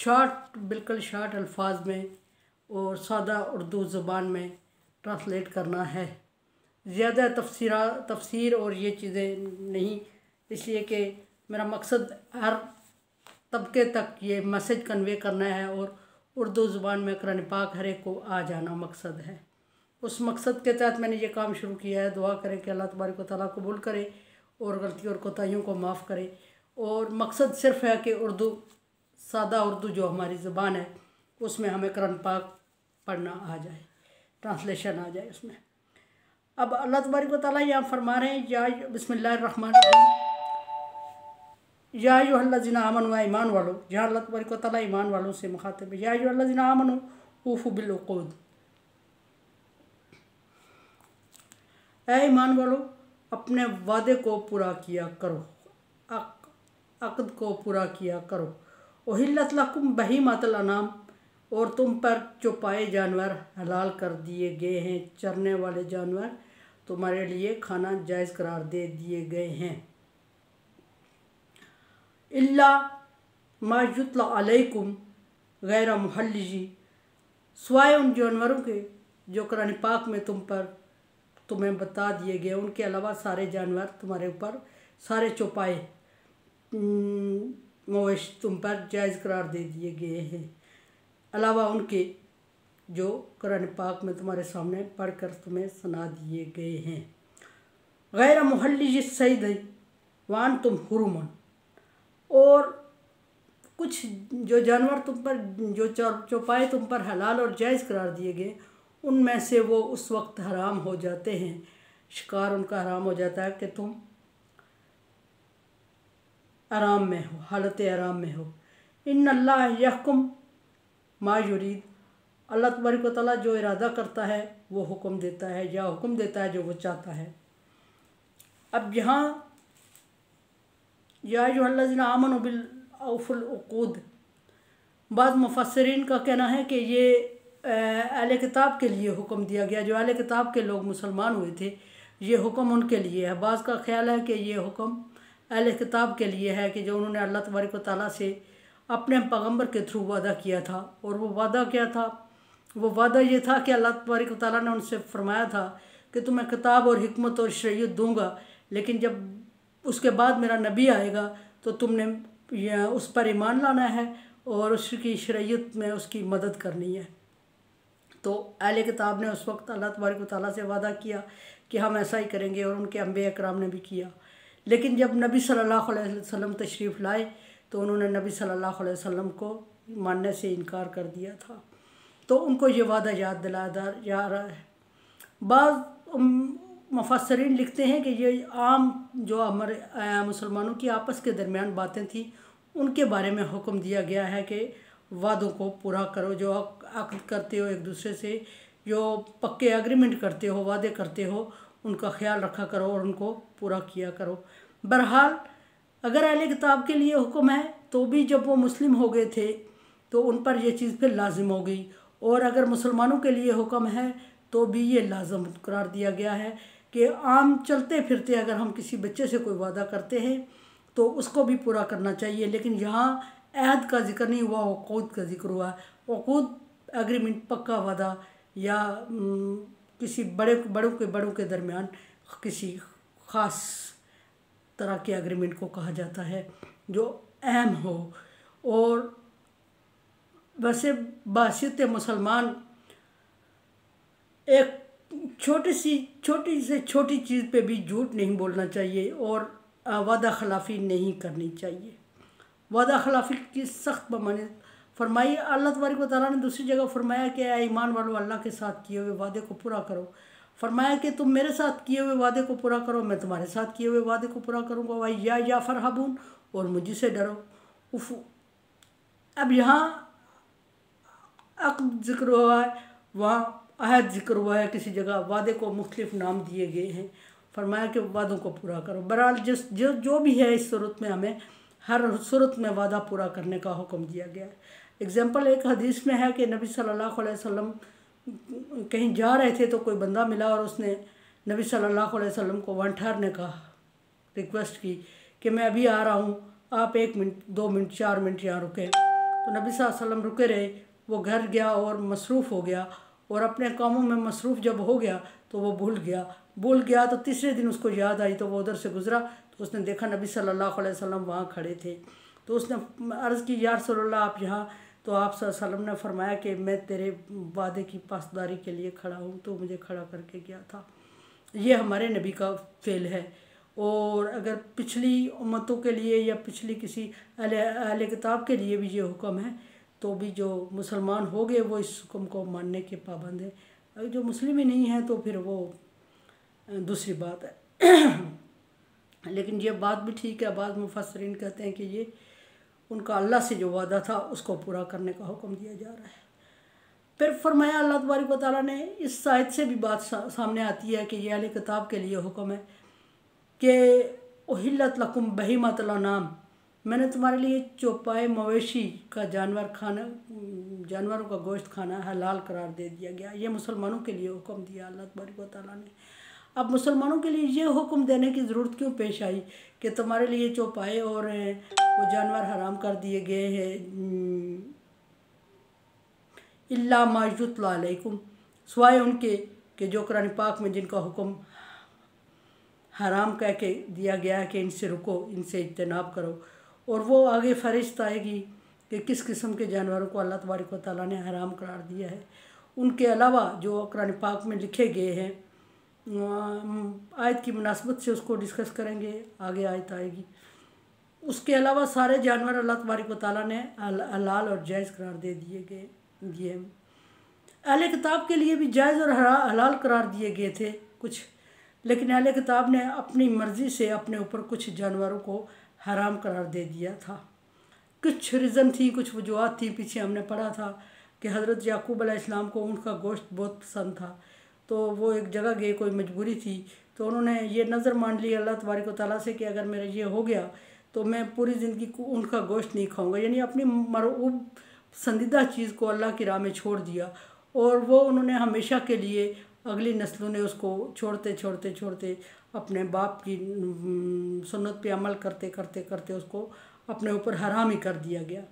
बिल्कुल शार्ट अल्फाज में और सादा उर्दू ज़बान में ट्रांसलेट करना है। ज़्यादा तफसीर और ये चीज़ें नहीं, इसलिए कि मेरा मकसद हर तबके तक ये मैसेज कन्वे करना है और उर्दू ज़ुबान में कुरान पाक हर एक को आ जाना मकसद है। उस मकसद के तहत मैंने ये काम शुरू किया है। दुआ करें कि अल्लाह तबारक व तआला कबूल करे और गलती और कोताहियों को माफ़ करे। और मकसद सिर्फ़ है कि सादा उर्दू जो हमारी ज़बान है उसमें हमें कुरान पाक पढ़ना आ जाए, ट्रांसलेशन आ जाए उसमें। अब अल्लाह तबारक व तआला यहाँ फरमा रहे हैं, या बिस्मिल्लाहिर्रहमानिर्रहीम, या अय्युहल्लज़ीना आमनू, ईमान वालों। जहाँ अल्लाह तबारक व तआला ईमान वालों से मुखातिब है। या अय्युहल्लज़ीना आमनू ऊफू बिल उक़ूद, ऐ ईमान वालों अपने वादे को पूरा किया करो, अक़द को पूरा किया करो। उहिल्लत लकुम बहीमातुल अनाम, और तुम पर चौपाए जानवर हलाल कर दिए गए हैं, चरने वाले जानवर तुम्हारे लिए खाना जायज़ करार दे दिए गए हैं। इल्ला मा युतला अलैकुम गैर मुहल्लिजी, सिवाय उन जानवरों के जो कुरान पाक में तुम्हें बता दिए गए, उनके अलावा सारे जानवर तुम्हारे ऊपर, सारे चौपाए मवेश तुम पर जायज़ करार दे दिए गए हैं, अलावा उनके जो कुरान पाक में तुम्हारे सामने पढ़कर तुम्हें सुना दिए गए हैं। गैर मुहल्लिज सईद वान तुम हुरुमन, और कुछ जो जानवर तुम पर, जो चौपाए तुम पर हलाल और जायज़ करार दिए गए, उनमें से वो उस वक्त हराम हो जाते हैं, शिकार उनका हराम हो जाता है कि तुम आराम में हो, हालत आराम में हो। इन्नल्लाह यहकुम मा युरीद, अल्लाह तबारक व तआला जो इरादा करता है वो हुक्म देता है, या हुक्म देता है जो वो चाहता है। अब यहाँ या अय्युहल्लज़ीना आमनू बिल औफुल उक़ूद, बाद मुफस्सिरीन का कहना है कि ये अहले किताब के लिए हुक्म दिया गया, जो अहले किताब के लोग मुसलमान हुए थे, ये हुक्म उनके लिए है। बाज़ का ख्याल है कि ये हुक्म अहले किताब के लिए है कि जो उन्होंने अल्लाह तबारक व तआला से अपने पैगम्बर के थ्रू वादा किया था। और वो वादा क्या था? वो वादा ये था कि अल्लाह तबारक व तआला ने उनसे फरमाया था कि तुम्हें किताब और हिकमत और शरीयत दूँगा, लेकिन जब उसके बाद मेरा नबी आएगा तो तुमने उस पर ईमान लाना है और उसकी शरीयत में उसकी मदद करनी है। तो अहले किताब ने उस वक्त अल्लाह तबारक व तआला से वादा किया कि हम ऐसा ही करेंगे, और उनके अंबिया कराम ने भी किया। लेकिन जब नबी सल्लल्लाहु अलैहि वसल्लम तशरीफ़ लाए तो उन्होंने नबी सल्लल्लाहु अलैहि वसल्लम को मानने से इनकार कर दिया था। तो उनको ये वादा याद दिलाया जा रहा है। बाज़ मुफस्सिरीन लिखते हैं कि ये आम जो हमारे मुसलमानों की आपस के दरमियान बातें थी, उनके बारे में हुक्म दिया गया है कि वादों को पूरा करो, जो अक़द करते हो एक दूसरे से, जो पक्के एग्रीमेंट करते हो, वादे करते हो, उनका ख्याल रखा करो और उनको पूरा किया करो। बहरहाल अगर अहले किताब के लिए हुक्म है तो भी जब वो मुस्लिम हो गए थे तो उन पर यह चीज़ फिर लाजिम हो गई, और अगर मुसलमानों के लिए हुक्म है तो भी ये लाजिम करार दिया गया है कि आम चलते फिरते अगर हम किसी बच्चे से कोई वादा करते हैं तो उसको भी पूरा करना चाहिए। लेकिन यहाँ अहद का जिक्र नहीं हुआ, उक़ूद का जिक्र हुआ। उक़ूद एग्रीमेंट, पक्का वादा, या किसी बड़ों के दरमियान किसी ख़ास तरह के एग्रीमेंट को कहा जाता है जो अहम हो। और वैसे बासियत मुसलमान एक छोटी से छोटी चीज़ पे भी झूठ नहीं बोलना चाहिए और वादा खिलाफ़ी नहीं करनी चाहिए। वादा खिलाफ़ी की सख्त ममानियत फरमाई। अल्लाह तबारक व तआला ने दूसरी जगह फरमाया कि ऐ ईमान वालों अल्लाह के साथ किए हुए वादे को पूरा करो। फरमाया कि तुम मेरे साथ किए हुए वादे को पूरा करो, मैं तुम्हारे साथ किए हुए वादे को पूरा करूँगा। भाई या फरहबून, और मुझी से डरो। उफ, अब यहाँ अक़द जिक्र हुआ है, वहाँ अहद जिक्र हुआ है, किसी जगह वादे को मुख्तलिफ नाम दिए गए हैं। फरमाया कि वादों को पूरा करो। बहरहाल जो भी है, इस सूरत में हमें हर सूरत में वादा पूरा करने का हुक्म दिया गया है। एग्जाम्पल एक हदीस में है कि नबी सल्लल्लाहु अलैहि वसल्लम कहीं जा रहे थे तो कोई बंदा मिला और उसने नबी सल्लल्लाहु अलैहि वसल्लम को वहाँ ठहरने का रिक्वेस्ट की कि मैं अभी आ रहा हूँ, आप 1 मिनट 2 मिनट 4 मिनट यहाँ रुकें। तो नबी सल्लल्लाहु अलैहि वसल्लम रुके रहे। वो घर गया और मसरूफ़ हो गया, और अपने कामों में मसरूफ़ जब हो गया तो वो भूल गया। तो तीसरे दिन उसको याद आई, तो वो उधर से गुज़रा तो उसने देखा नबी सल्लल्लाहु अलैहि वसल्लम वहाँ खड़े थे। तो उसने अर्ज़ की, या रसूलल्लाह आप यहाँ? तो आप सल्लल्लाहु अलैहि वसल्लम ने फरमाया कि मैं तेरे वादे की पासदारी के लिए खड़ा हूँ, तो मुझे खड़ा करके गया था। ये हमारे नबी का फ़ेल है। और अगर पिछली उम्मतों के लिए या पिछली किसी अहले किताब के लिए भी ये हुक्म है, तो भी जो मुसलमान हो गए वो इस हुक्म को मानने के पाबंद हैं। अगर जो मुस्लिम ही नहीं है तो फिर वो दूसरी बात है। लेकिन ये बात भी ठीक है, बाद मुफस्सिरीन कहते हैं कि ये उनका अल्लाह से जो वादा था उसको पूरा करने का हुक्म दिया जा रहा है। फिर फरमाया अल्लाह तबारक व तआला ने, इस आयत से भी बात सामने आती है कि ये अहले किताब के लिए हुक्म है कि उहिल्लत लकुम बहीमतुल अनाम, मैंने तुम्हारे लिए चौपाए मवेशी का जानवरों का गोश्त खाना हलाल करार दे दिया गया। ये मुसलमानों के लिए हुक्म दिया अल्लाह तबारक व तआला ने। अब मुसलमानों के लिए ये हुक्म देने की ज़रूरत क्यों पेश आई कि तुम्हारे लिए चौपाए और वो जानवर हराम कर दिए गए हैं, इल्ला मा युतला अलैकुम, सिवाय उनके कि जो कुरान पाक में जिनका हुक्म हराम कह के दिया गया है कि इनसे रुको, इनसे इज्तनाब करो। और वो आगे फहरिस्त आएगी कि किस किस्म के जानवरों को अल्लाह तबारक व तआला ने हराम करार दिया है। उनके अलावा जो कुरान पाक में लिखे गए हैं, आयत की मुनासबत से उसको डिस्कस करेंगे, आगे आयत आएगी। उसके अलावा सारे जानवर अल्लाह तबारक व तआला ने हलाल और जायज़ करार दे दिए। अहले किताब के लिए भी जायज़ और हलाल करार दिए गए थे कुछ, लेकिन अहले किताब ने अपनी मर्ज़ी से अपने ऊपर कुछ जानवरों को हराम करार दे दिया था। कुछ रीज़न थी, कुछ वजूहत थी। पीछे हमने पढ़ा था कि हज़रत याकूब अलैहिस्सलाम को ऊँट का गोश्त बहुत पसंद था, तो वो एक जगह गए, कोई मजबूरी थी, तो उन्होंने ये नज़र मान ली अल्लाह तबारक व तआला से कि अगर मेरा ये हो गया तो मैं पूरी ज़िंदगी ऊँट का गोश्त नहीं खाऊंगा। यानी अपनी मरऊब पसंदीदा चीज़ को अल्लाह की राह में छोड़ दिया, और वो उन्होंने हमेशा के लिए, अगली नस्लों ने उसको छोड़ते अपने बाप की सुन्नत पे अमल करते उसको अपने ऊपर हराम ही कर दिया गया।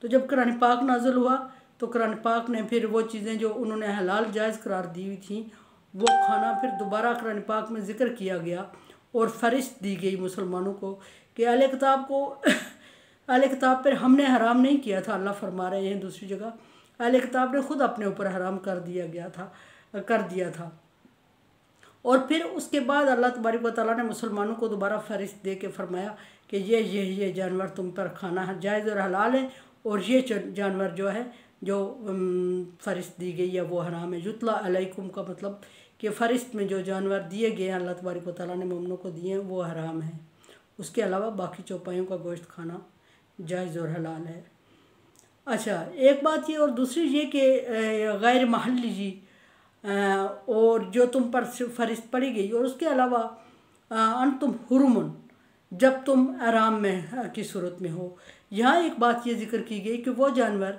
तो जब कुरान पाक नाज़िल हुआ तो कुरान पाक ने फिर वो चीज़ें जो उन्होंने हलाल जायज़ करार दी हुई थी वो खाना फिर दोबारा कुरान पाक में ज़िक्र किया गया, और फरिश्त दी गई मुसलमानों को कि अहले किताब पर हमने हराम नहीं किया था। अल्लाह फरमा रहे हैं दूसरी जगह, अहले किताब ने ख़ुद अपने ऊपर हराम कर दिया था। और फिर उसके बाद अल्लाह तबारक व तआला ने मुसलमानों को दोबारा फरिश्त दे के फरमाया कि ये जानवर तुम पर खाना जायज़ और हलाल है, और ये जानवर जो है जो फरिश्त दी गई है वो हराम है। युतला अलैकुम का मतलब कि फ़रिश्त में जो जानवर दिए गए हैं अल्लाह तबारक व तआला ने मोमिनों को दिए हैं वो हराम है। उसके अलावा बाकी चौपाइयों का गोश्त खाना जायज़ और हलाल है। अच्छा, एक बात ये, और दूसरी ये कि गैर महल्ली जी और जो तुम पर फरिश्त पड़ी गई, और उसके अलावा तुम हुरुमुन, जब तुम आराम में की सूरत में हो। यहाँ एक बात ये जिक्र की गई कि वो जानवर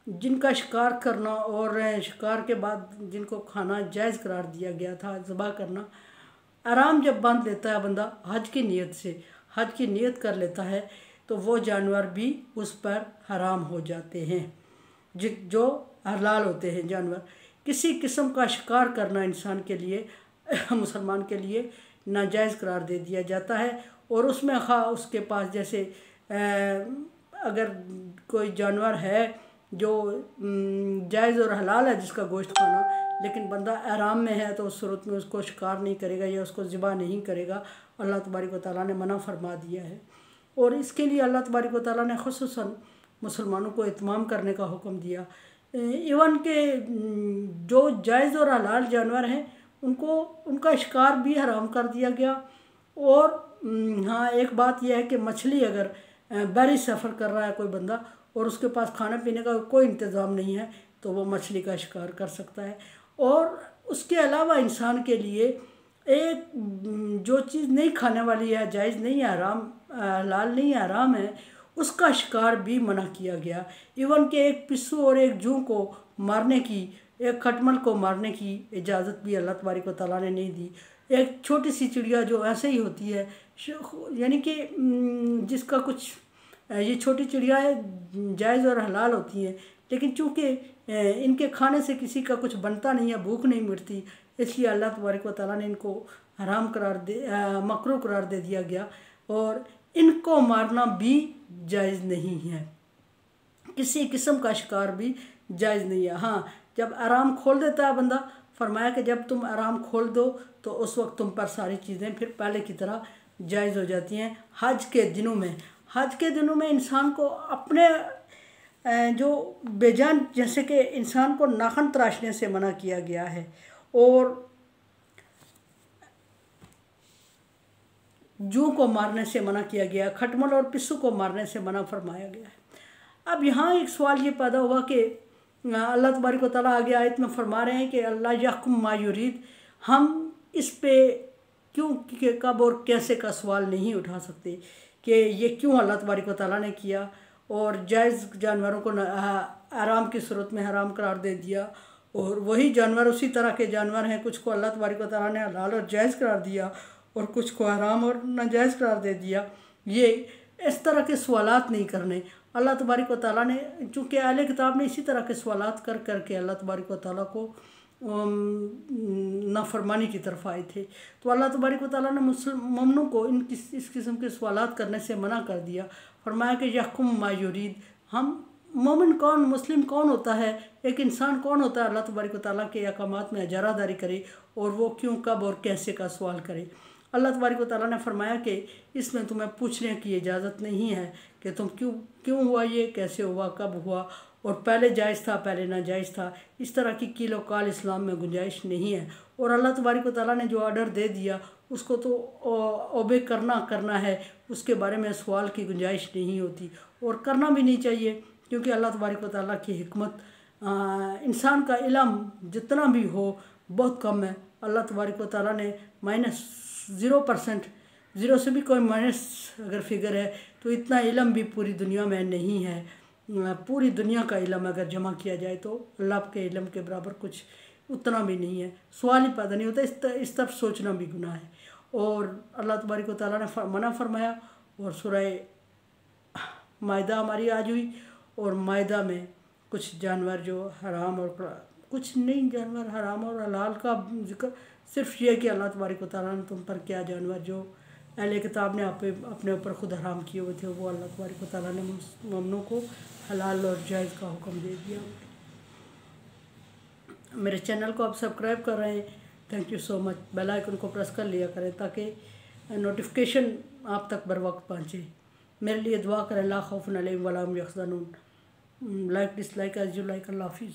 जिनका शिकार करना और शिकार के बाद जिनको खाना जायज़ करार दिया गया था, ज़बह करना, आराम जब बांध लेता है बंदा हज की नीयत कर लेता है, तो वो जानवर भी उस पर हराम हो जाते हैं। जो हलाल होते हैं जानवर, किसी किस्म का शिकार करना इंसान के लिए मुसलमान के लिए नाजायज़ करार दे दिया जाता है। और उसमें उसके पास जैसे अगर कोई जानवर है जो जायज़ और हलाल है जिसका गोश्त खाना, लेकिन बंदा आराम में है, तो उस सूरत में उसको शिकार नहीं करेगा या उसको ज़िबा नहीं करेगा। अल्लाह तबारक व तआला ने मना फरमा दिया है, और इसके लिए अल्लाह तबारक व तआला ने खुसूसन मुसलमानों को इत्माम करने का हुक्म दिया। इवन के जो जायज़ और हलाल जानवर हैं उनका शिकार भी हराम कर दिया गया। और हाँ, एक बात यह है कि मछली अगर बहरी सफ़र कर रहा है कोई बंदा और उसके पास खाने पीने का कोई इंतज़ाम नहीं है, तो वो मछली का शिकार कर सकता है। और उसके अलावा इंसान के लिए एक जो चीज़ नहीं खाने वाली है, जायज़ नहीं है, हलाल नहीं है, हराम है, उसका शिकार भी मना किया गया। इवन के एक पिस्सू और एक जूं को मारने की, एक खटमल को मारने की इजाज़त भी अल्लाह तबारक व तआला ने नहीं दी। एक छोटी सी चिड़िया जो ऐसे ही होती है, यानी कि जिसका कुछ ये छोटी चिड़ियाएँ जायज़ और हलाल होती हैं, लेकिन चूँकि इनके खाने से किसी का कुछ बनता नहीं है, भूख नहीं मिटती, इसलिए अल्लाह तबारक व तआला ने इनको हराम मकरूह करार दे दिया गया। और इनको मारना भी जायज़ नहीं है, किसी किस्म का शिकार भी जायज़ नहीं है। हाँ, जब आराम खोल देता है बंदा, फरमाया कि जब तुम आराम खोल दो तो उस वक्त तुम पर सारी चीज़ें फिर पहले की तरह जायज़ हो जाती हैं। हज के दिनों में इंसान को अपने जो बेजान, जैसे कि इंसान को नाखून तराशने से मना किया गया है और जू को मारने से मना किया गया, खटमल और पिस्सू को मारने से मना फरमाया गया है। अब यहाँ एक सवाल ये पैदा हुआ कि अल्लाह तबारक व तआला आगे आयत में फरमा रहे हैं कि अल्लाह यहकुम मा युरीद। हम इस पे क्यों, कब और कैसे का सवाल नहीं उठा सकते कि ये क्यों अल्लाह तबारक व तआला ने किया और जायज़ जानवरों को आराम की सूरत में हराम करार दे दिया, और वही जानवर उसी तरह के जानवर हैं, कुछ को अल्लाह तबारक व तआला ने हलाल और जायज़ करार दिया और कुछ को हराम और नाजायज़ करार दे दिया। ये इस तरह के सवालात नहीं करने। अल्लाह तबारक व तआला ने, चूँकि अहले किताब ने इसी तरह के सवालात कर करके अल्लाह तबारक व तआला को नाफरमानी की तरफ आए थे, तो अल्लाह तबारक व तआला ने मोमिनों को इस किस्म के सवालात करने से मना कर दिया। फरमाया कि यहकुम मा युरीद। हम मोमिन कौन, मुस्लिम कौन होता है, एक इंसान कौन होता है अल्लाह तबारक व तआला के अहकामात में इजारादारी करे और वो क्यों, कब और कैसे का सवाल करे। अल्लाह तबारक व तआला ने फरमाया कि इसमें तुम्हें पूछने की इजाज़त नहीं है कि तुम क्यों हुआ, ये कैसे हुआ, कब हुआ, और पहले जायज़ था, पहले नाजायज़ था। इस तरह की कीलो काल इस्लाम में गुंजाइश नहीं है। और अल्लाह तबारक व तआला ने जो ऑर्डर दे दिया उसको तो ओबे करना है, उसके बारे में सवाल की गुंजाइश नहीं होती और करना भी नहीं चाहिए, क्योंकि अल्लाह तबारक व तआला की हिकमत, इंसान का इल्म जितना भी हो बहुत कम है। अल्लाह तबारक व तआला ने -0%, 0 से भी कोई माइनस अगर फिगर है तो इतना इल्म भी पूरी दुनिया में नहीं है। पूरी दुनिया का इल्म अगर जमा किया जाए तो अल्लाह के इल्म के बराबर कुछ उतना भी नहीं है। सवाल ही पैदा नहीं होता, इस तरफ सोचना भी गुनाह है। और अल्लाह तबारक व तआला ने मना फरमाया। और सूरह माइदा हमारी आज हुई, और माइदा में कुछ जानवर जो हराम और कुछ नहीं, जानवर हराम और हलाल का जिक्र सिर्फ ये कि अल्लाह तबारक व तआला ने तुम पर क्या जानवर जो अहले किताब ने अपने ऊपर खुद हराम किए हुए थे, वो अल्लाह तबारक व तआला ने मोमिनों को हलाल और जायज़ का हुक्म दे दिया। मेरे चैनल को आप सब्सक्राइब कर रहे हैं, thank you so much. Bell icon को प्रेस कर लिया करें ताकि नोटिफिकेशन आप तक बर वक्त पहुँचे। मेरे लिए दुआ करें। ला खौफुन अलैहिम वला हुम यहज़नून। Like dislike as you like. अल्लाह हाफिज़।